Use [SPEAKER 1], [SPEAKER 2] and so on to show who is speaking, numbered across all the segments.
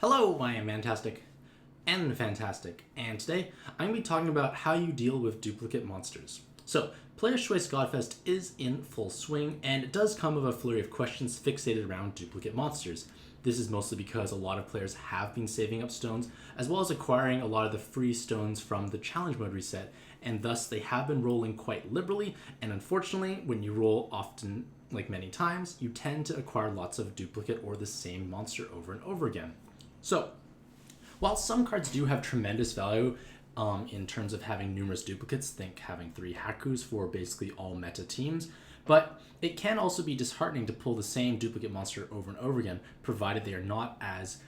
[SPEAKER 1] Hello, I am Mantastic and Fantastic, and today I'm going to be talking about how you deal with duplicate monsters. So, Player's Choice Godfest is in full swing, and it does come with a flurry of questions fixated around duplicate monsters. This is mostly because a lot of players have been saving up stones, as well as acquiring a lot of the free stones from the challenge mode reset, and thus they have been rolling quite liberally, and unfortunately, when you roll often, like many times, you tend to acquire lots of duplicate or the same monster over and over again. So, while some cards do have tremendous value in terms of having numerous duplicates, think having 3 Hakus for basically all meta teams, but it can also be disheartening to pull the same duplicate monster over and over again, provided they are not as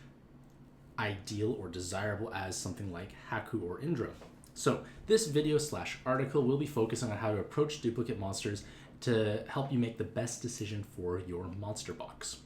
[SPEAKER 1] ideal or desirable as something like Haku or Indra. So this video / article will be focusing on how to approach duplicate monsters to help you make the best decision for your monster box.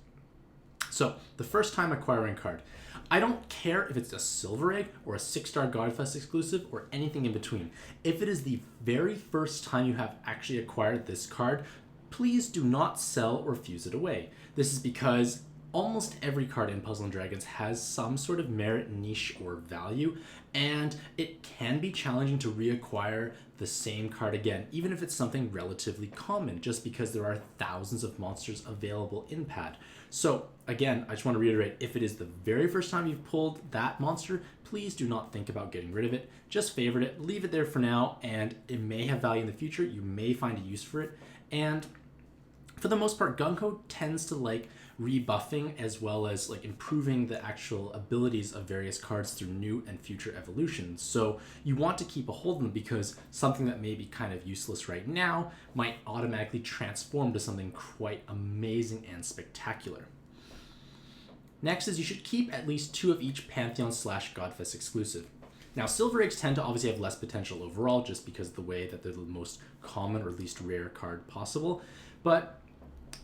[SPEAKER 1] So, the first time acquiring card. I don't care if it's a Silver Egg or a 6-star Godfest exclusive or anything in between. If it is the very first time you have actually acquired this card, please do not sell or fuse it away. This is because almost every card in Puzzle & Dragons has some sort of merit, niche, or value, and it can be challenging to reacquire the same card again, even if it's something relatively common, just because there are thousands of monsters available in pad. So again, I just want to reiterate, if it is the very first time you've pulled that monster, please do not think about getting rid of it. Just favorite it, leave it there for now, and it may have value in the future. You may find a use for it. And for the most part, Gunko tends to like rebuffing as well as like improving the actual abilities of various cards through new and future evolutions. So you want to keep a hold of them because something that may be kind of useless right now might automatically transform to something quite amazing and spectacular. Next is you should keep at least 2 of each Pantheon / Godfest exclusive. Now, Silver Eggs tend to obviously have less potential overall just because of the way that they're the most common or least rare card possible, but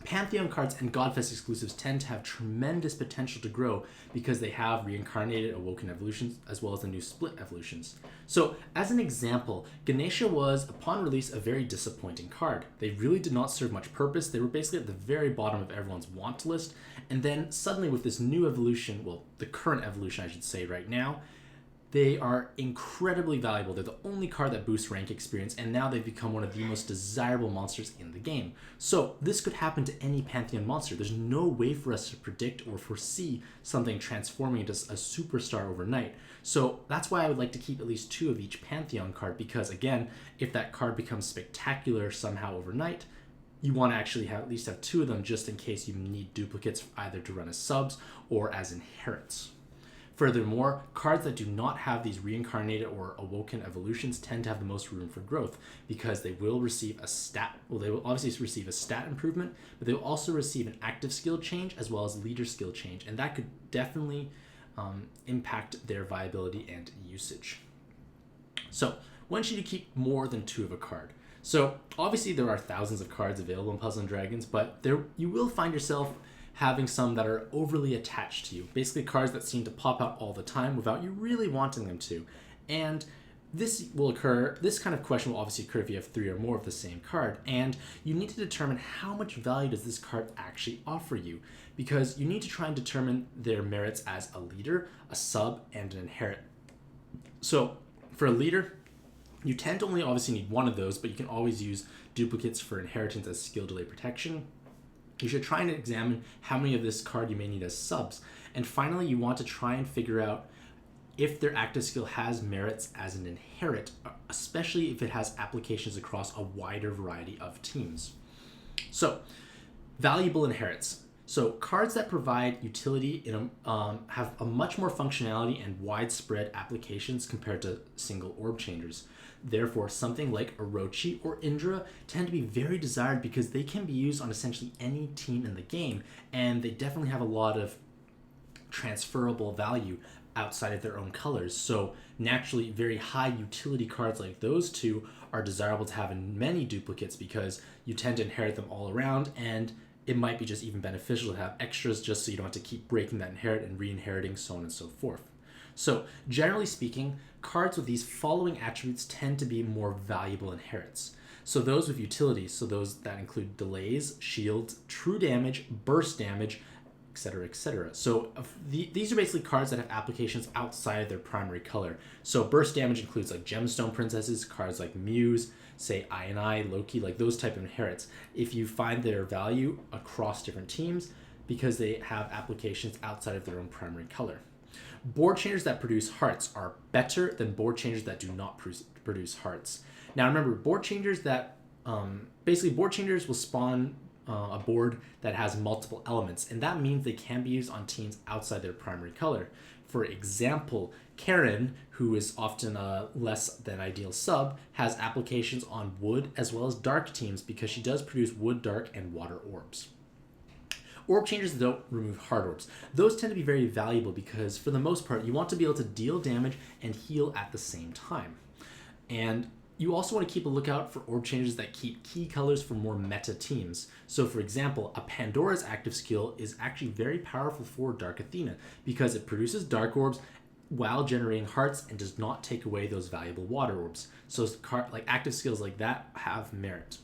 [SPEAKER 1] Pantheon cards and Godfest exclusives tend to have tremendous potential to grow because they have reincarnated awoken evolutions as well as the new split evolutions. So, as an example, Ganesha was, upon release, a very disappointing card. They really did not serve much purpose. They were basically at the very bottom of everyone's want list, and then suddenly with this new evolution, well, the current evolution I should say right now, they are incredibly valuable. They're the only card that boosts rank experience, and now they've become one of the most desirable monsters in the game. So this could happen to any Pantheon monster. There's no way for us to predict or foresee something transforming into a superstar overnight. So that's why I would like to keep at least 2 of each Pantheon card, because again, if that card becomes spectacular somehow overnight, you want to actually at least have 2 of them just in case you need duplicates either to run as subs or as inherits. Furthermore, cards that do not have these reincarnated or awoken evolutions tend to have the most room for growth because they will receive a stat, well, they will obviously receive a stat improvement, but they will also receive an active skill change as well as leader skill change, and that could definitely impact their viability and usage. So, when should you keep more than 2 of a card? So, obviously there are thousands of cards available in Puzzle & Dragons, but there you will find yourself having some that are overly attached to you. Basically cards that seem to pop out all the time without you really wanting them to. And this kind of question will obviously occur if you have 3 or more of the same card, and you need to determine how much value does this card actually offer you, because you need to try and determine their merits as a leader, a sub, and an inherit. So for a leader, you tend to only obviously need 1 of those, but you can always use duplicates for inheritance as skill delay protection. You should try and examine how many of this card you may need as subs. And finally, you want to try and figure out if their active skill has merits as an inherit, especially if it has applications across a wider variety of teams. So, valuable inherits. So, cards that provide utility have a much more functionality and widespread applications compared to single orb changers. Therefore, something like Orochi or Indra tend to be very desired because they can be used on essentially any team in the game, and they definitely have a lot of transferable value outside of their own colors. So naturally, very high utility cards like those 2 are desirable to have in many duplicates because you tend to inherit them all around, and it might be just even beneficial to have extras just so you don't have to keep breaking that inherit and re-inheriting, so on and so forth. So, generally speaking, cards with these following attributes tend to be more valuable inherits. So those with utilities, so those that include delays, shields, true damage, burst damage, etc., etc. So these are basically cards that have applications outside of their primary color. So burst damage includes like Gemstone Princesses, cards like Muse, say I, Loki, like those type of inherits. If you find their value across different teams, because they have applications outside of their own primary color. Board changers that produce hearts are better than board changers that do not produce hearts. Now remember, board changers that basically board changers will spawn a board that has multiple elements, and that means they can be used on teams outside their primary color. For example, Karen, who is often a less than ideal sub, has applications on wood as well as dark teams because she does produce wood, dark, and water orbs. Orb changers that don't remove hard orbs. Those tend to be very valuable because, for the most part, you want to be able to deal damage and heal at the same time. And you also want to keep a lookout for orb changes that keep key colors for more meta teams. So, for example, a Pandora's active skill is actually very powerful for Dark Athena because it produces dark orbs while generating hearts and does not take away those valuable water orbs. So, like active skills like that have merit.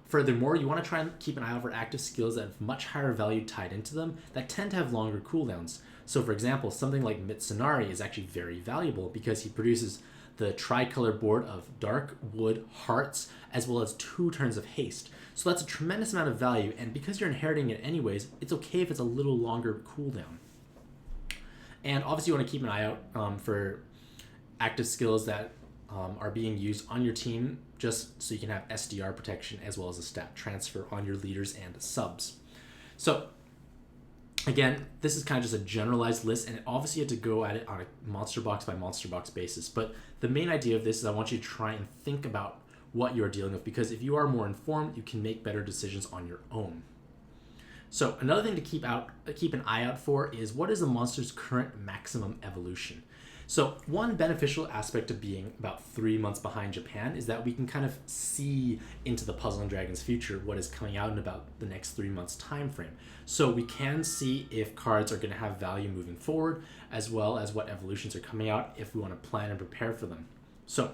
[SPEAKER 1] Furthermore, you want to try and keep an eye out for active skills that have much higher value tied into them that tend to have longer cooldowns. So, for example, something like Mitsunari is actually very valuable because he produces the tricolor board of dark, wood, hearts, as well as 2 turns of haste. So that's a tremendous amount of value, and because you're inheriting it anyways, it's okay if it's a little longer cooldown. And obviously you want to keep an eye out for active skills that are being used on your team, just so you can have SDR protection as well as a stat transfer on your leaders and subs. So again, this is kind of just a generalized list, and obviously you have to go at it on a monster box by monster box basis. But the main idea of this is I want you to try and think about what you're dealing with, because if you are more informed, you can make better decisions on your own. So another thing to keep an eye out for is what is a monster's current maximum evolution. So one beneficial aspect of being about 3 months behind Japan is that we can kind of see into the Puzzle and Dragons future what is coming out in about the next 3 months time frame. So we can see if cards are going to have value moving forward, as well as what evolutions are coming out if we want to plan and prepare for them. So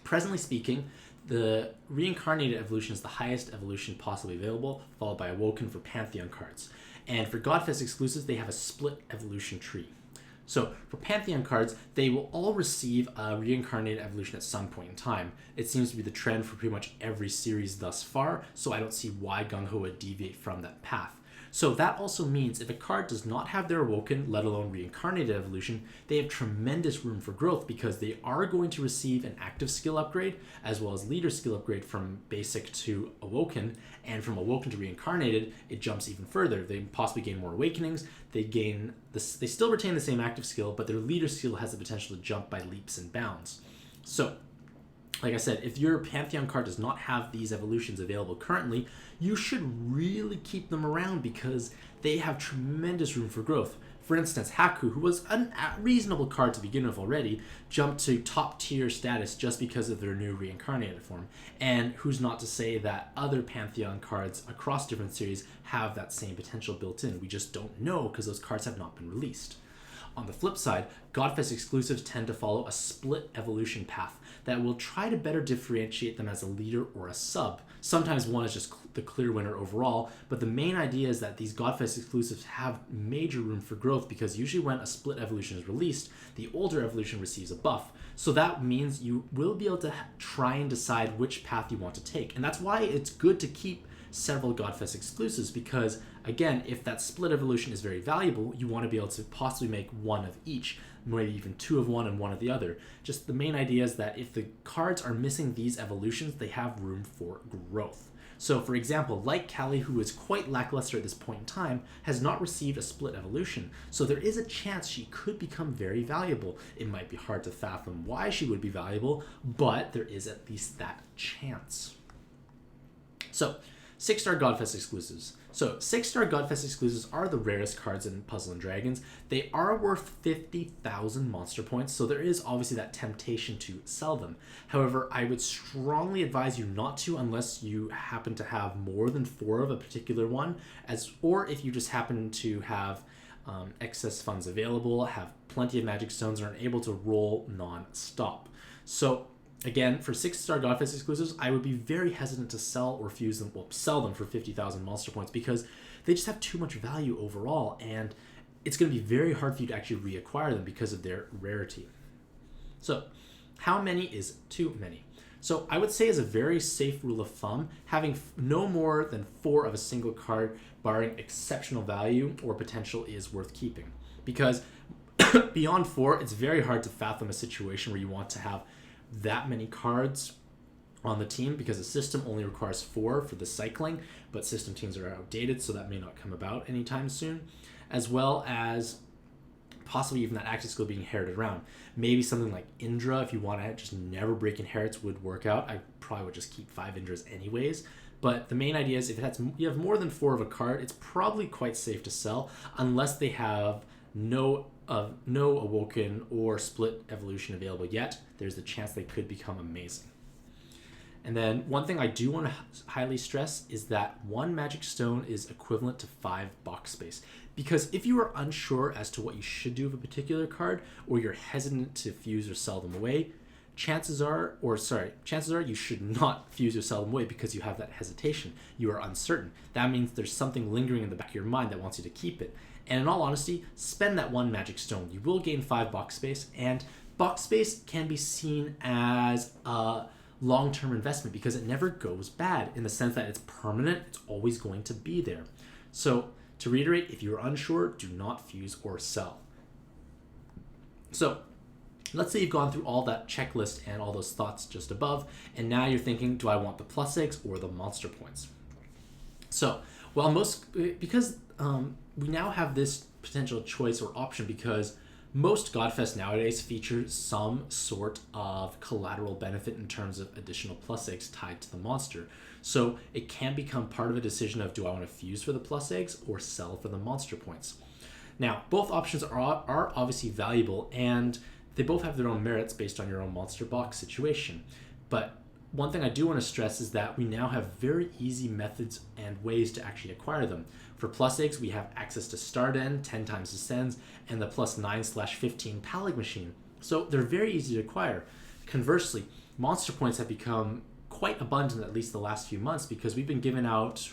[SPEAKER 1] presently speaking, the Reincarnated evolution is the highest evolution possibly available, followed by Awoken for Pantheon cards. And for Godfest exclusives, they have a split evolution tree. So for Pantheon cards, they will all receive a Reincarnated evolution at some point in time. It seems to be the trend for pretty much every series thus far, so I don't see why Gung-Ho would deviate from that path. So that also means if a card does not have their Awoken, let alone Reincarnated evolution, they have tremendous room for growth because they are going to receive an active skill upgrade as well as leader skill upgrade from basic to Awoken, and from Awoken to Reincarnated, it jumps even further. They possibly gain more awakenings, they still retain the same active skill, but their leader skill has the potential to jump by leaps and bounds. So, like I said, if your Pantheon card does not have these evolutions available currently, you should really keep them around because they have tremendous room for growth. For instance, Haku, who was a reasonable card to begin with already, jumped to top tier status just because of their new Reincarnated form. And who's not to say that other Pantheon cards across different series have that same potential built in. We just don't know because those cards have not been released. On the flip side, Godfest exclusives tend to follow a split evolution path that will try to better differentiate them as a leader or a sub. Sometimes one is just the clear winner overall, but the main idea is that these Godfest exclusives have major room for growth because usually when a split evolution is released, the older evolution receives a buff. So that means you will be able to try and decide which path you want to take. And that's why it's good to keep several Godfest exclusives because, again, if that split evolution is very valuable, you want to be able to possibly make one of each, maybe even 2 of one and 1 of the other. Just the main idea is that if the cards are missing these evolutions, they have room for growth. So, for example, like Callie, who is quite lackluster at this point in time, has not received a split evolution. So there is a chance she could become very valuable. It might be hard to fathom why she would be valuable, but there is at least that chance. So, 6-star Godfest exclusives. So 6-star Godfest exclusives are the rarest cards in Puzzle & Dragons. They are worth 50,000 monster points, so there is obviously that temptation to sell them. However, I would strongly advise you not to unless you happen to have more than 4 of a particular one, or if you just happen to have excess funds available, have plenty of magic stones, and are able to roll non-stop. So again, for 6-star Godfest exclusives, I would be very hesitant to sell or fuse them, sell them for 50,000 monster points because they just have too much value overall, and it's going to be very hard for you to actually reacquire them because of their rarity. So how many is too many? So I would say, as a very safe rule of thumb, having no more than 4 of a single card, barring exceptional value or potential, is worth keeping. Because beyond 4, it's very hard to fathom a situation where you want to have that many cards on the team, because the system only requires 4 for the cycling, but system teams are outdated, so that may not come about anytime soon, as well as possibly even that active skill being inherited around. Maybe something like Indra, if you want to just never break inherits, would work out. I probably would just keep 5 Indras anyways. But the main idea is, if you have more than 4 of a card, it's probably quite safe to sell, unless they have no Awoken or Split Evolution available yet. There's the chance they could become amazing. And then one thing I do want to highly stress is that 1 Magic Stone is equivalent to 5 box space. Because if you are unsure as to what you should do with a particular card, or you're hesitant to fuse or sell them away, chances are you should not fuse or sell them away, because you have that hesitation. You are uncertain. That means there's something lingering in the back of your mind that wants you to keep it. And in all honesty, spend that 1 Magic Stone. You will gain 5 box space, and box space can be seen as a long-term investment because it never goes bad, in the sense that it's permanent. It's always going to be there. So to reiterate, if you're unsure, do not fuse or sell. So let's say you've gone through all that checklist and all those thoughts just above, and now you're thinking, do I want the plus eggs or the monster points? So, because we now have this potential choice or option, because most Godfest nowadays feature some sort of collateral benefit in terms of additional plus eggs tied to the monster. So it can become part of a decision of, do I want to fuse for the plus eggs or sell for the monster points? Now, both options are obviously valuable, and they both have their own merits based on your own monster box situation. But one thing I do want to stress is that we now have very easy methods and ways to actually acquire them. For plus eggs, we have access to Starden, 10 times Ascends, and the plus 9/15 Palag machine. So they're very easy to acquire. Conversely, monster points have become quite abundant, at least the last few months, because we've been giving out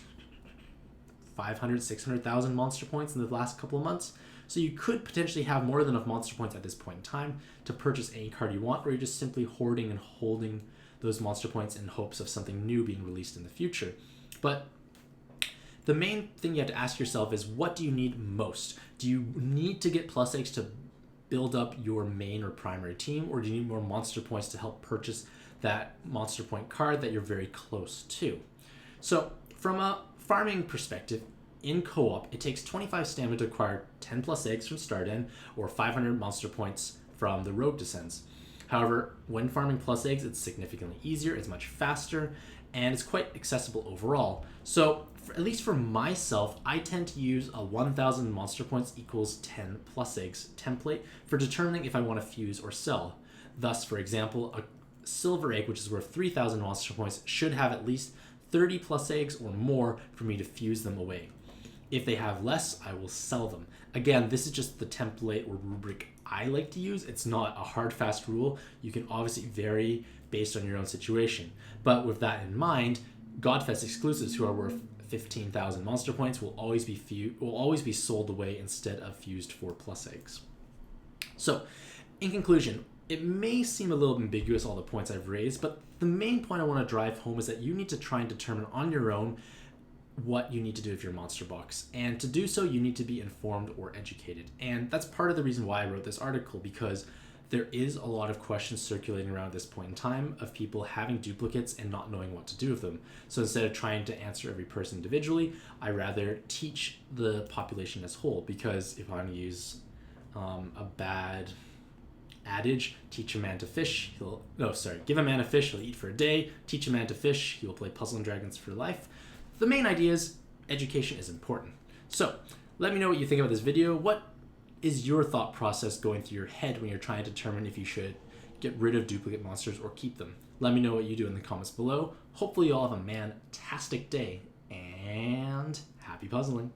[SPEAKER 1] 500, 600,000 monster points in the last couple of months. So you could potentially have more than enough monster points at this point in time to purchase any card you want, or you're just simply hoarding and holding those monster points in hopes of something new being released in the future. But the main thing you have to ask yourself is, what do you need most? Do you need to get plus eggs to build up your main or primary team, or do you need more monster points to help purchase that monster point card that you're very close to? So from a farming perspective, in co-op, it takes 25 stamina to acquire 10 plus eggs from Starden, or 500 monster points from the Rogue Descends. However, when farming plus eggs, it's significantly easier, it's much faster, and it's quite accessible overall. So, at least for myself, I tend to use a 1,000 monster points equals 10 plus eggs template for determining if I want to fuse or sell. Thus, for example, a silver egg, which is worth 3,000 monster points, should have at least 30 plus eggs or more for me to fuse them away. If they have less, I will sell them. Again, this is just the template or rubric I like to use. It's not a hard, fast rule. You can obviously vary based on your own situation. But with that in mind, Godfest exclusives who are worth 15,000 monster points will always be sold away instead of fused for plus eggs. So, in conclusion, it may seem a little ambiguous, all the points I've raised, but the main point I want to drive home is that you need to try and determine on your own what you need to do with your monster box. And to do so, you need to be informed or educated. And that's part of the reason why I wrote this article, because there is a lot of questions circulating around at this point in time of people having duplicates and not knowing what to do with them. So instead of trying to answer every person individually, I rather teach the population as whole, because if I want to use a bad adage, teach a man to fish, give a man a fish, he'll eat for a day. Teach a man to fish, he will play Puzzle and Dragons for life. The main idea is education is important. So let me know what you think about this video. What is your thought process going through your head when you're trying to determine if you should get rid of duplicate monsters or keep them? Let me know what you do in the comments below. Hopefully you all have a mantastic day, and happy puzzling.